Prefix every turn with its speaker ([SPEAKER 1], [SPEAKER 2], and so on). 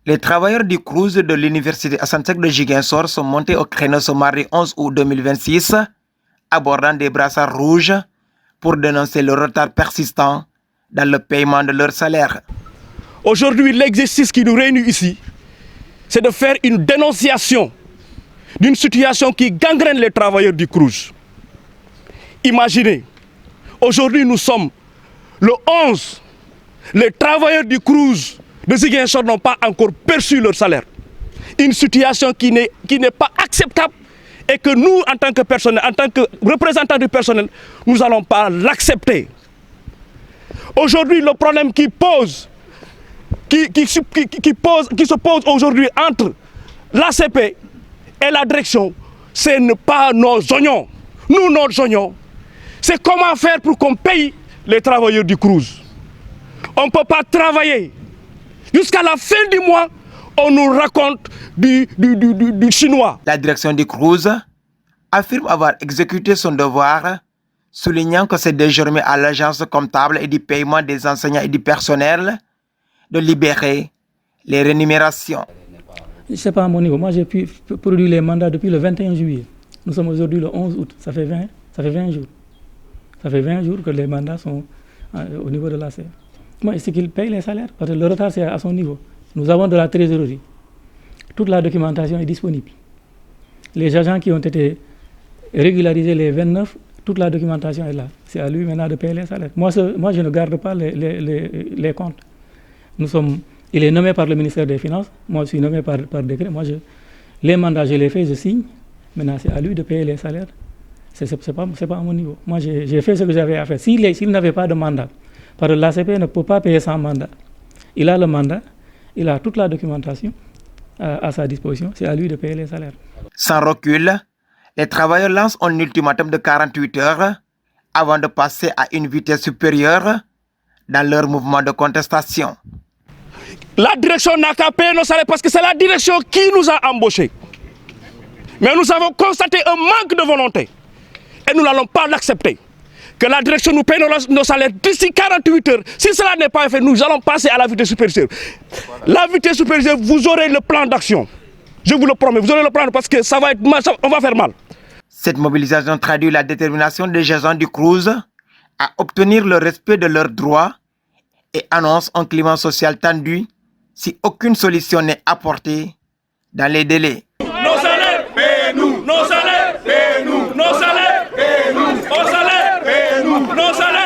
[SPEAKER 1] Les travailleurs du Crous de l'université Assane Seck de Ziguinchor sont montés au créneau ce mardi 11 août 2026, abordant des brassards rouges pour dénoncer le retard persistant dans le paiement de leur salaire.
[SPEAKER 2] Aujourd'hui, l'exercice qui nous réunit ici, c'est de faire une dénonciation d'une situation qui gangrène les travailleurs du Crous. Imaginez, aujourd'hui nous sommes le 11, les travailleurs du Crous de Ziguinchor n'ont pas encore perçu leur salaire. Une situation qui n'est pas acceptable et que nous, en tant que personnel, en tant que représentants du personnel, nous n'allons pas l'accepter. Aujourd'hui, le problème qui se pose aujourd'hui entre l'ACP et la direction, ce n'est pas nos oignons. Nous, nos oignons, c'est comment faire pour qu'on paye les travailleurs du Crous. On ne peut pas travailler. Jusqu'à la fin du mois, on nous raconte du chinois.
[SPEAKER 1] La direction du Crous affirme avoir exécuté son devoir, soulignant que c'est désormais à l'agence comptable et du paiement des enseignants et du personnel de libérer les rémunérations.
[SPEAKER 3] Je sais pas à mon niveau. Moi, j'ai pu produire les mandats depuis le 21 juillet. Nous sommes aujourd'hui le 11 août. Ça fait 20 jours. Ça fait 20 jours que les mandats sont au niveau de l'ACE. Moi, c'est qu'ils payent les salaires, parce que le retard, c'est à son niveau. Nous avons de la trésorerie. Toute la documentation est disponible. Les agents qui ont été régularisés les 29, toute la documentation est là. C'est à lui maintenant de payer les salaires. Moi je ne garde pas les comptes. Il est nommé par le ministère des Finances. Moi, je suis nommé par décret. Les mandats, je les fais, je signe. Maintenant, c'est à lui de payer les salaires. C'est pas à mon niveau. Moi, j'ai fait ce que j'avais à faire. S'il n'avait pas de mandat, parce que l'ACP ne peut pas payer sans mandat. Il a le mandat, il a toute la documentation à sa disposition. C'est à lui de payer les salaires.
[SPEAKER 1] Sans recul, les travailleurs lancent un ultimatum de 48 heures avant de passer à une vitesse supérieure dans leur mouvement de contestation.
[SPEAKER 2] La direction n'a qu'à payer nos salaires parce que c'est la direction qui nous a embauchés. Mais nous avons constaté un manque de volonté et nous n'allons pas l'accepter. Que la direction nous paye nos salaires d'ici 48 heures. Si cela n'est pas fait, nous allons passer à la vitesse supérieure. La vitesse supérieure, vous aurez le plan d'action. Je vous le promets, vous aurez le plan parce que on va faire mal.
[SPEAKER 1] Cette mobilisation traduit la détermination des agents du Crous à obtenir le respect de leurs droits et annonce un climat social tendu si aucune solution n'est apportée dans les délais.
[SPEAKER 2] Nos salaires, payez-nous. Nos salaires, payez-nous. Nos salaires, payez-nous. Nos salaires, payez-nous. Nos salaires.